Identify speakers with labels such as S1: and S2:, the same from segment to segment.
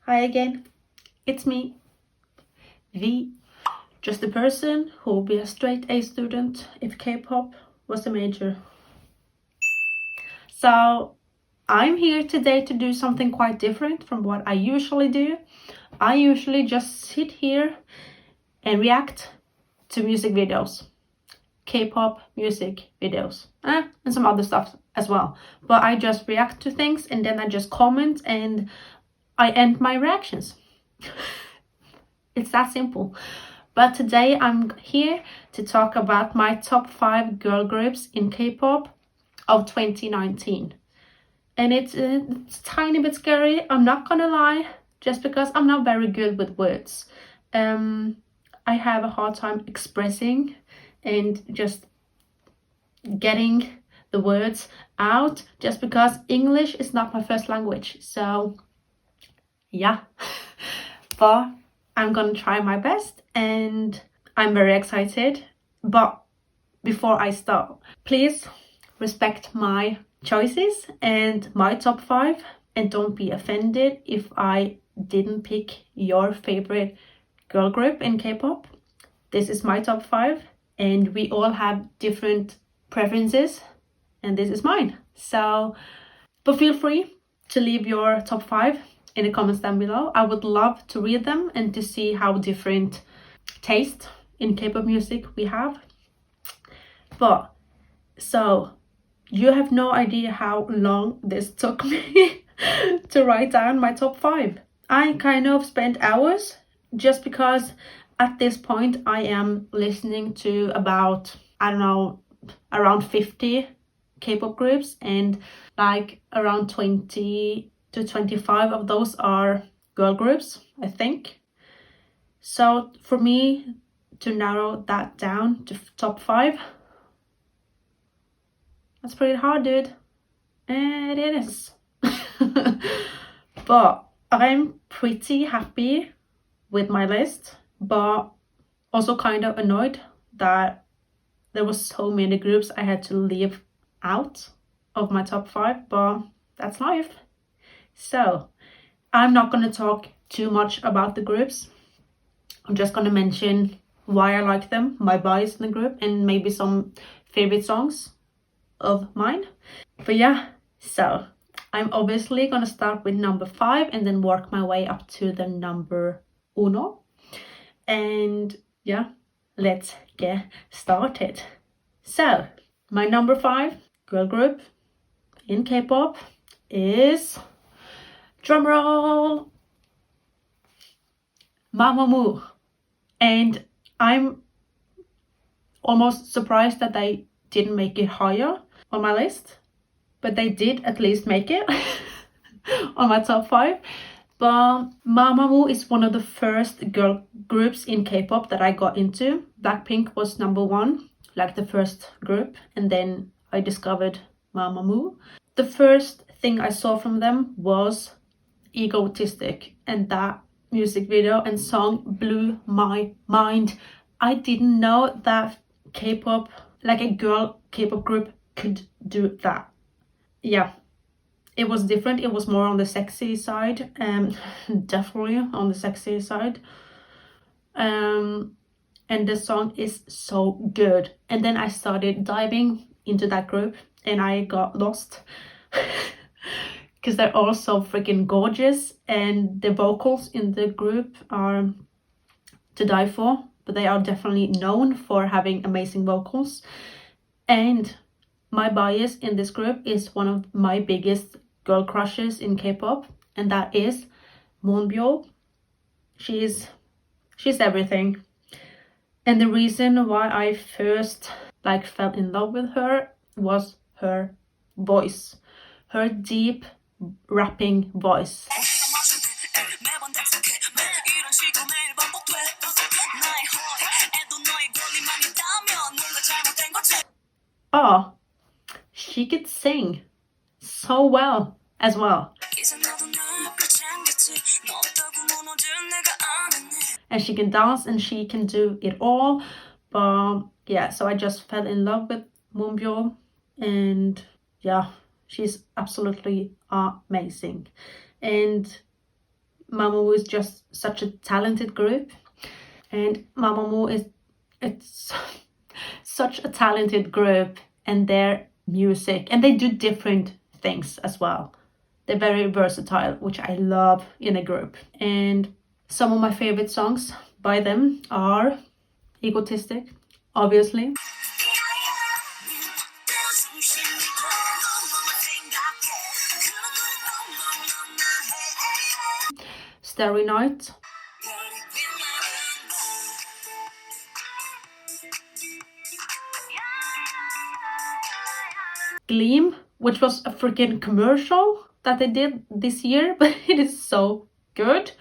S1: Hi again, it's me, V. Just a person who will be a straight A student if K-pop was a major. So I'm here today to do something quite different from what I usually do. I usually just sit here and react to music videos, K-pop music videos, and some other stuff as well. But I just react to things and then I just comment and I end my reactions. It's that simple. But today I'm here to talk about my top 5 girl groups in K-pop of 2019. And it's a tiny bit scary, I'm not gonna lie, just because I'm not very good with words. I have a hard time expressing and just getting the words out, just because English is not my first language. So yeah, but I'm gonna try my best and I'm very excited. But before I start, please respect my choices and my top 5 and don't be offended if I didn't pick your favorite girl group in K-pop. This is my top 5 and we all have different preferences and this is mine. So, but feel free to leave your top 5 in the comments down below. I would love to read them and to see how different taste in K-pop music we have. But so you have no idea how long this took me to write down my top 5. I kind of spent hours just because at this point I am listening to about, I don't know, around 50 K-pop groups and like around 20 to 25 of those are girl groups, I think. So for me to narrow that down to top 5, that's pretty hard, dude. And it is. But I'm pretty happy with my list, but also kind of annoyed that there was so many groups I had to leave out of my top 5, but that's life. So I'm not going to talk too much about the groups. I'm just going to mention why I like them, my bias in the group, and maybe some favorite songs of mine. But yeah, so I'm obviously going to start with number 5 and then work my way up to the number uno. And yeah, let's get started. So my number 5 girl group in K-pop is, drumroll, Mamamoo. And I'm almost surprised that they didn't make it higher on my list, but they did at least make it on my top 5. But Mamamoo is one of the first girl groups in K-pop that I got into. Blackpink was number 1, like the first group, and then I discovered Mamamoo. The first thing I saw from them was Egotistic, and that music video and song blew my mind. I didn't know that K-pop, like a girl K-pop group, could do that. Yeah, it was different. It was more on the sexy side, definitely on the sexy side. And the song is so good. And then I started diving into that group and I got lost because they're all so freaking gorgeous and the vocals in the group are to die for, but they are definitely known for having amazing vocals. And my bias in this group is one of my biggest girl crushes in K-pop, and that is Moonbyul. She's everything. And the reason why I first fell in love with her was her voice, her deep rapping voice. Oh, she could sing so well as well. And she can dance and she can do it all. But yeah, so I just fell in love with Moonbyul, and yeah, she's absolutely amazing. And Mamamoo is just such a talented group, and Mamamoo it's such a talented group, and their music, and they do different things as well. They're very versatile, which I love in a group. And some of my favorite songs by them are Egotistic, obviously. Starry Night. Gleam, which was a freaking commercial that they did this year, but it is so good.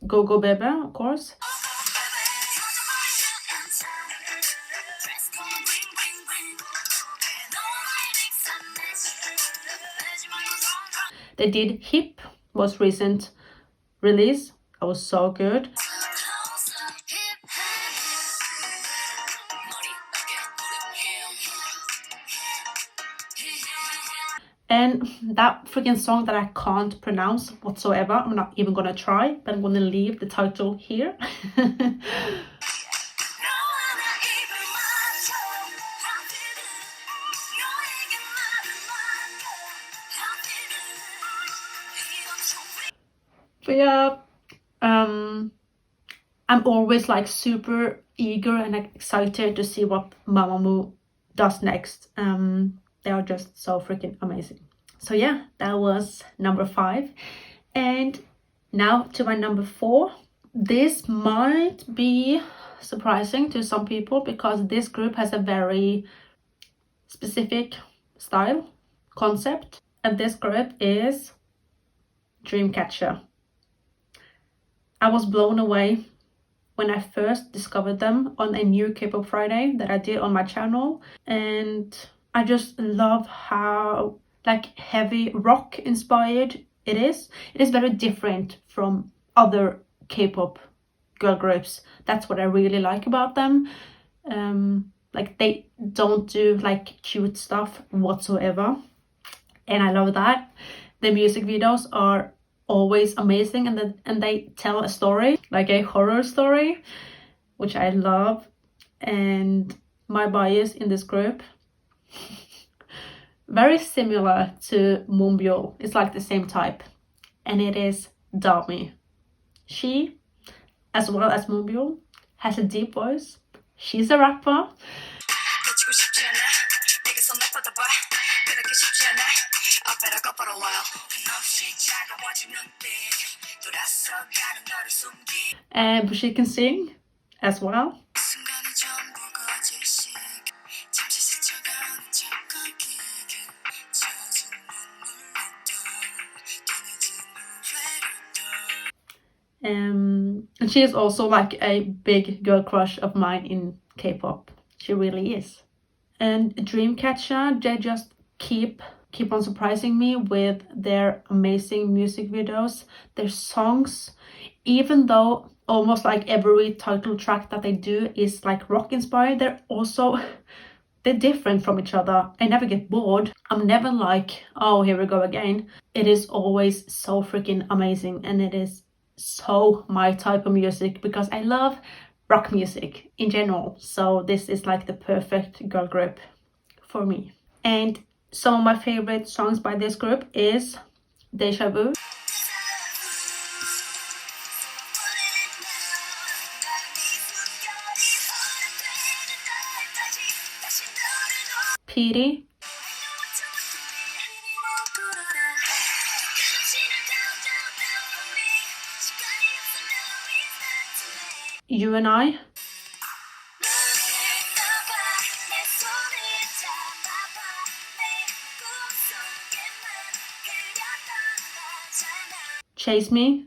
S1: Go Go Bebe, of course. They did Hip, most recent release. That was so good. And that freaking song that I can't pronounce whatsoever, I'm not even gonna try, but I'm gonna leave the title here. But yeah, I'm always like super eager and excited to see what Mamamoo does next. They are just so freaking amazing. So yeah, that was number 5. And now to my number 4. This might be surprising to some people because this group has a very specific style, concept, and this group is Dreamcatcher. I was blown away when I first discovered them on a new Kpop Friday that I did on my channel, and I just love how like heavy rock inspired it is. It is very different from other K-pop girl groups. That's what I really like about them. Like they don't do like cute stuff whatsoever, and I love that. The music videos are always amazing, and they tell a story, like a horror story, which I love. And my bias in this group, very similar to Moonbyul, it's like the same type, and it is 𝗙𝗢𝗟𝗡. She, as well as Moonbyul, has a deep voice. She's a rapper. But she can sing as well. And she is also like a big girl crush of mine in K-pop. She really is. And Dreamcatcher, they just keep on surprising me with their amazing music videos, their songs. Even though almost like every title track that they do is like rock inspired, they're different from each other. I never get bored. I'm never like, oh, here we go again. It is always so freaking amazing, and it is so my type of music because I love rock music in general. So this is like the perfect girl group for me. And some of my favorite songs by this group is Deja Vu, Pity, You and I, Chase Me,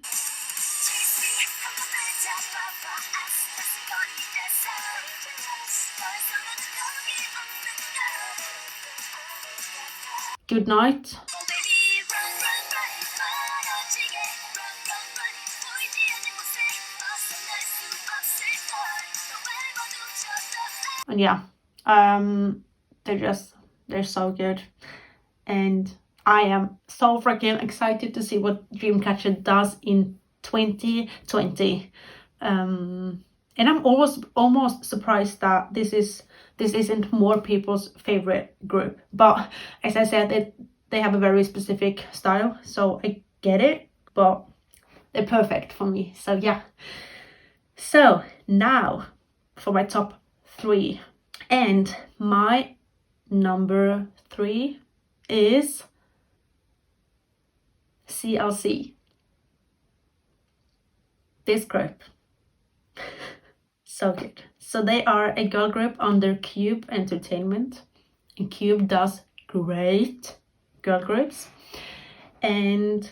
S1: Good Night, And yeah, they're so good, and I am so freaking excited to see what Dreamcatcher does in 2020. And I'm almost surprised that this isn't more people's favorite group. But as I said, they have a very specific style, so I get it, but they're perfect for me. So yeah. So now for my top 3. And my number 3 is CLC. This group. So good. So they are a girl group under Kpop Entertainment, and Kpop does great girl groups. And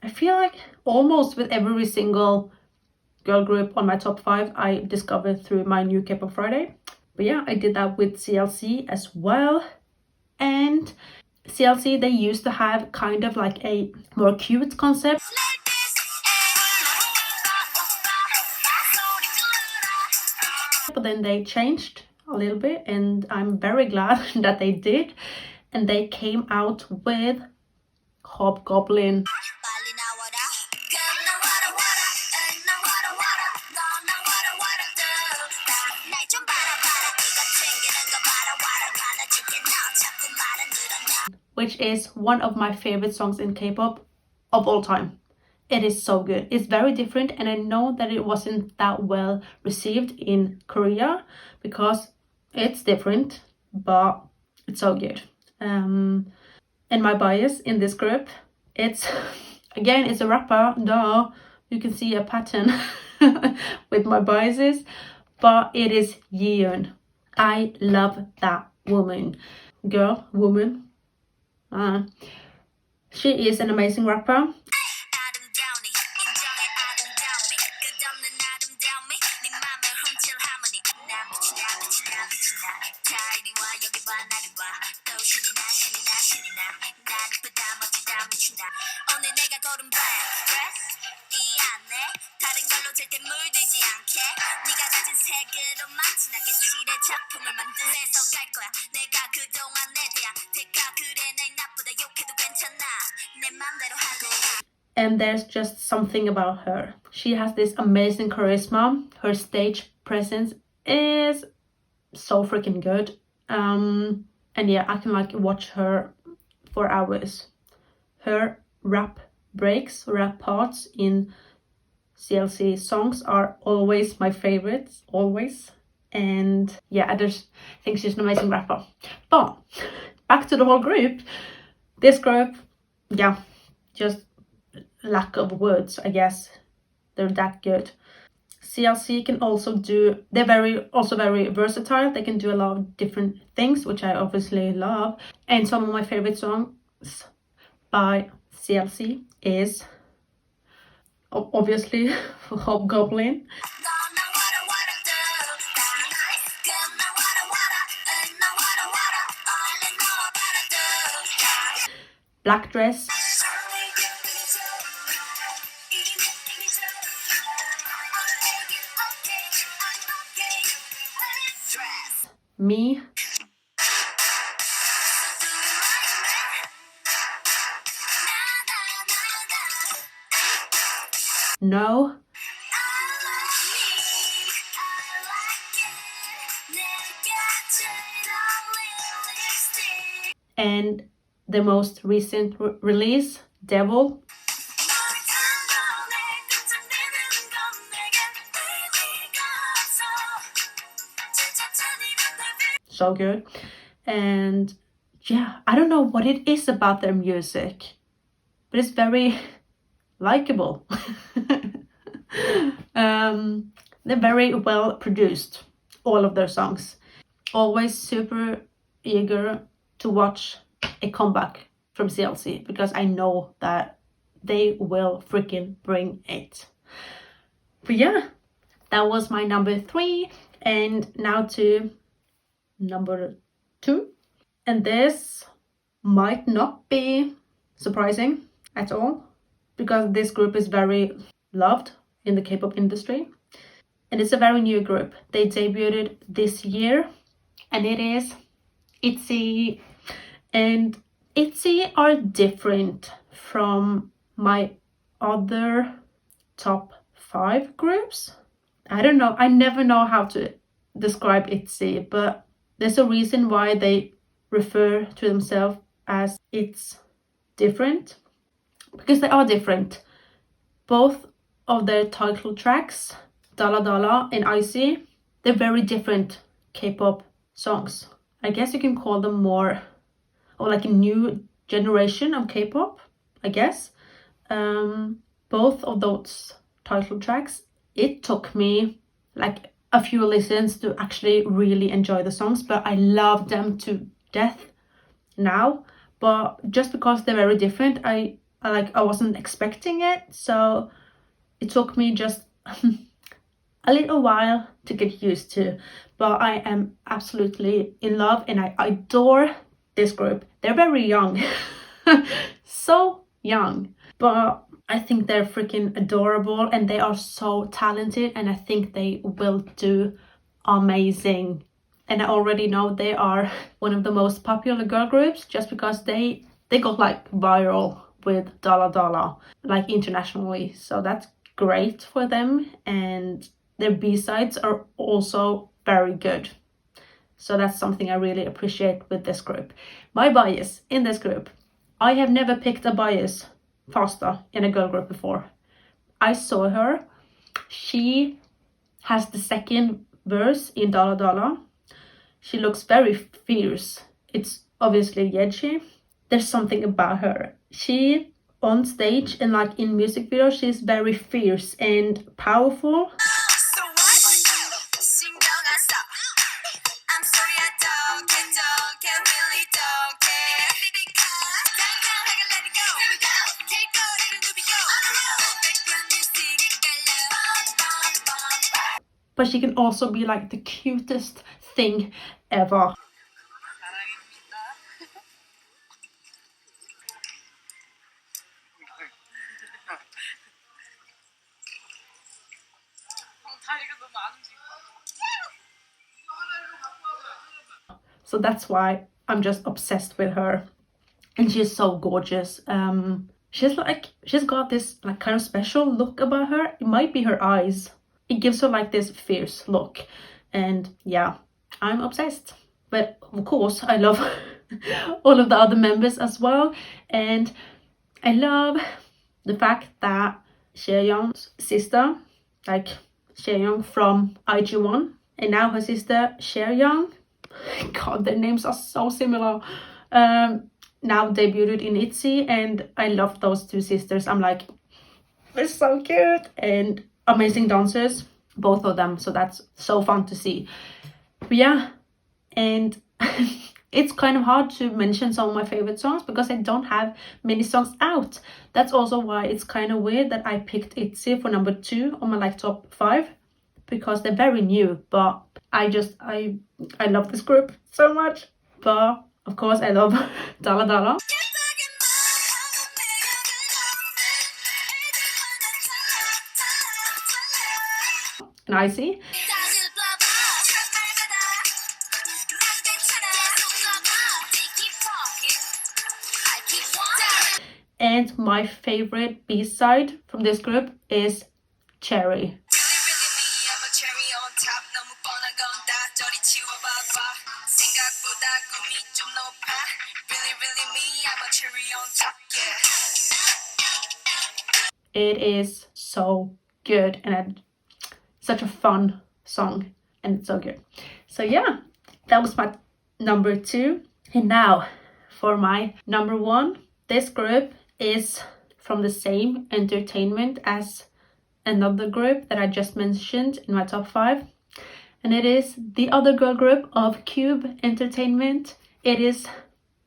S1: I feel like almost with every single girl group on my top 5 I discovered through my new Kpop Friday. But yeah, I did that with CLC as well. And CLC, they used to have kind of like a more cute concept, but then they changed a little bit, and I'm very glad that they did. And they came out with Hobgoblin, which is one of my favorite songs in K-pop of all time. It is so good. It's very different, and I know that it wasn't that well received in Korea because it's different, but it's so good. And my bias in this group, it's a rapper, duh. You can see a pattern with my biases, but it is Yeon. I love that woman. She is an amazing rapper. And there's just something about her. She has this amazing charisma. Her stage presence is so freaking good. And yeah, I can like watch her for hours. Her rap parts in CLC songs are always my favorites, always. And yeah, I just think she's an amazing rapper. But back to the whole group. This group, yeah, just lack of words, I guess. They're that good. CLC can also do, they're also very versatile. They can do a lot of different things, which I obviously love. And some of my favorite songs by CLC is obviously Hobgoblin, Black Dress, Me, No, and the most recent release, Devil. So good. And yeah, I don't know what it is about their music, but it's very likable. They're very well produced, all of their songs. Always super eager to watch a comeback from CLC because I know that they will freaking bring it. But yeah, that was my number 3, and now to number 2. And this might not be surprising at all because this group is very loved in the K-pop industry, and it's a very new group. They debuted this year, and it is 𝗙𝗢𝗟. And 𝗙𝗢𝗟 are different from my other top 5 groups. I don't know, I never know how to describe 𝗙𝗢𝗟, but there's a reason why they refer to themselves as it's different, because they are different. Both of their title tracks, 𝗙𝗓𝗓𝗓 and 𝗙𝗢𝗟, they're very different K-pop songs. I guess you can call them more or like a new generation of K-pop, I guess. Both of those title tracks, it took me like a few listens to actually really enjoy the songs, but I love them to death now. But just because they're very different, I wasn't expecting it, so it took me just a little while to get used to. But I am absolutely in love and I adore this group. They're very young. So young, but I think they're freaking adorable and they are so talented, and I think they will do amazing. And I already know they are one of the most popular girl groups just because they got like viral with 𝗙𝗓𝗓𝗓, like internationally. So that's great for them, and their B-sides are also very good. So that's something I really appreciate with this group. My bias in this group, I have never picked a bias faster in a girl group before. I saw her. She has the second verse in 𝗙𝗓𝗓𝗓. She looks very fierce. It's obviously 𝗙𝗓𝗟. There's something about her. She on stage and like in music videos, she's very fierce and powerful. But she can also be like the cutest thing ever. So that's why I'm just obsessed with her, and she's so gorgeous. She's got this like kind of special look about her. It might be her eyes. It gives her like this fierce look, and yeah, I'm obsessed. But of course I love all of the other members as well, and I love the fact that Chaeyoung's sister, like Chaeyoung from IG1, and now her sister Chaeyoung, god, their names are so similar, now debuted in 𝗙𝗢𝗟, and I love those two sisters. I'm like, they're so cute and amazing dancers, both of them, so that's so fun to see. But yeah, and it's kind of hard to mention some of my favorite songs because I don't have many songs out. That's also why it's kind of weird that I picked 𝗙𝗢𝗟 for number 2 on my like top 5, because they're very new. But I love this group so much. But of course I love 𝗙𝗓𝗓𝗓 and 𝗙𝗢𝗟. And my favorite B-side from this group is Cherry. It is so good, and such a fun song, and it's so good. So yeah, that was my number 2. And now for my number 1. This group is from the same entertainment as another group that I just mentioned in my top 5, and it is the other girl group of Cube Entertainment. It is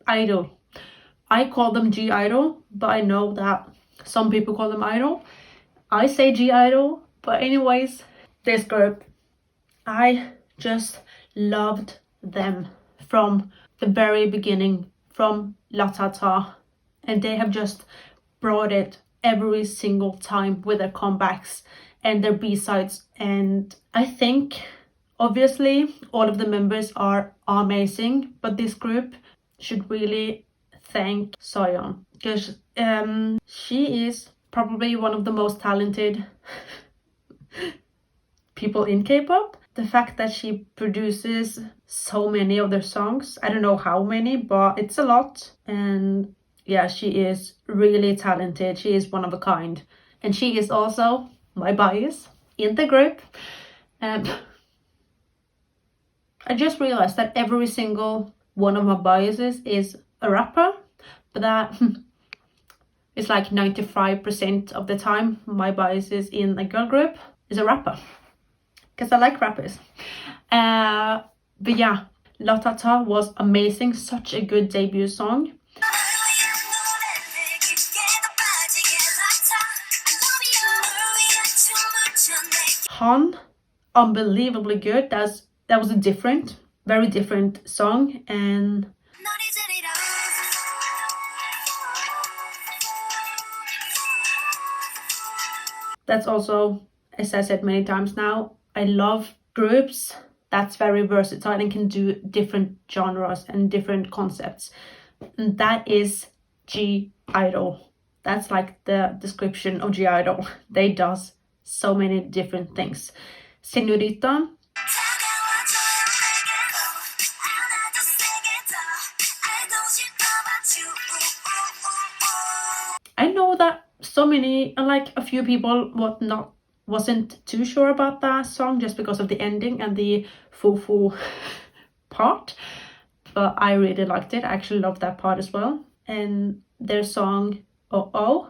S1: Idol. I call them G-Idol, but I know that some people call them Idol. I say G-Idol, but anyways, this group, I just loved them from the very beginning, from 𝗙𝗓𝗓𝗓𝗓, and they have just brought it every single time with their comebacks and their B-sides. And I think Obviously, all of the members are amazing, but this group should really thank Soyeon, because she is probably one of the most talented people in K-pop. The fact that she produces so many of their songs, I don't know how many, but it's a lot. And yeah, she is really talented. She is one of a kind. And she is also my bias in the group. And I just realized that every single one of my biases is a rapper, but that it's like 95% of the time my biases in a girl group is a rapper, because I like rappers. But yeah, 𝗙𝗢𝗟𝗟𝗢𝗪 was amazing, such a good debut song. Han, unbelievably good. That was a very different song, and that's also, as I said many times now, I love groups that's very versatile and can do different genres and different concepts. And that is 𝗙𝗢𝗟𝗟𝗢. That's like the description of 𝗙𝗢𝗟𝗟𝗢. They does so many different things. 𝗙𝗡𝗏𝗏. I know that so many, like a few people, wasn't too sure about that song just because of the ending and the 𝗙𝗡 part, but I really liked it. I actually loved that part as well. And their song Oh Oh,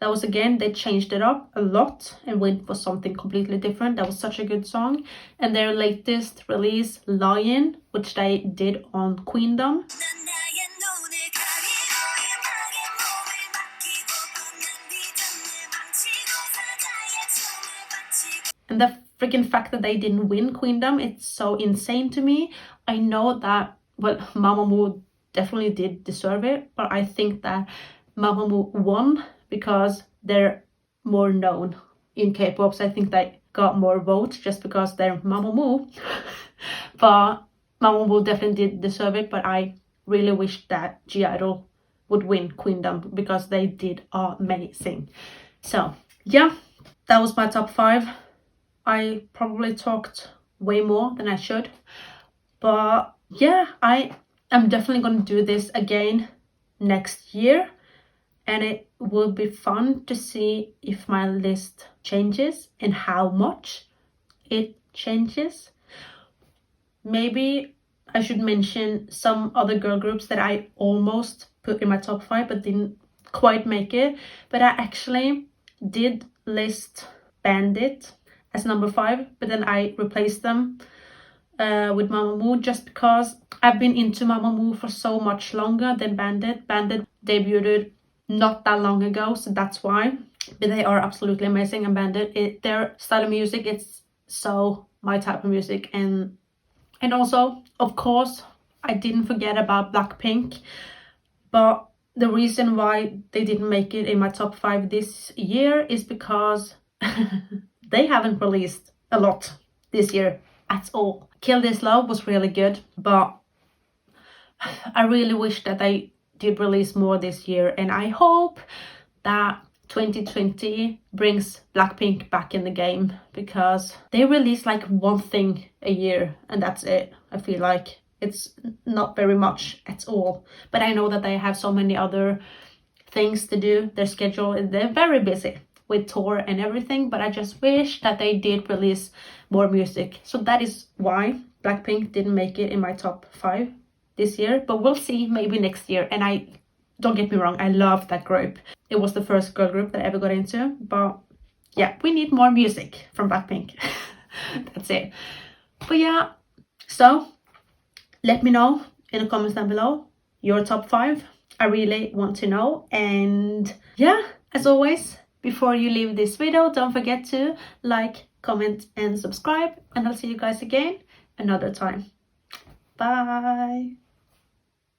S1: that was, again, they changed it up a lot and went for something completely different. That was such a good song. And their latest release, Lion, which they did on Queendom, and the freaking fact that they didn't win Queendom, it's so insane to me. I know that, well, Mamamoo definitely did deserve it, but I think that Mamamoo won because they're more known in K-pop. So I think they got more votes just because they're Mamamoo. But Mamamoo definitely did deserve it, but I really wish that 𝗙𝗢𝗟𝗟𝗢 would win Queendom because they did amazing. So yeah, that was my top 5. I probably talked way more than I should, but yeah, I am definitely going to do this again next year, and it will be fun to see if my list changes and how much it changes. Maybe I should mention some other girl groups that I almost put in my top 5 but didn't quite make it. But I actually did list 𝗙𝗏𝗟𝗏𝗪 as number 5, but then I replaced them with Mamamoo, just because I've been into Mamamoo for so much longer than 𝗙𝗏𝗟𝗏𝗪. 𝗙𝗏𝗟𝗏𝗪 debuted not that long ago, so that's why. But they are absolutely amazing, and 𝗙𝗏𝗟𝗏𝗪, their style of music, it's so my type of music. And also, of course, I didn't forget about Blackpink, but the reason why they didn't make it in my top 5 this year is because they haven't released a lot this year at all. Kill This Love was really good, but I really wish that they did release more this year, and I hope that 2020 brings Blackpink back in the game, because they release like one thing a year and that's it. I feel like it's not very much at all, but I know that they have so many other things to do. Their schedule, they're very busy with tour and everything, but I just wish that they did release more music. So that is why Blackpink didn't make it in my top 5 this year, but we'll see, maybe next year. And I don't get me wrong, I love that group. It was the first girl group that I ever got into, but yeah, we need more music from Blackpink. That's it. But yeah, so let me know in the comments down below your top 5. I really want to know. And yeah, as always, before you leave this video, don't forget to like, comment and subscribe, and I'll see you guys again another time. Bye.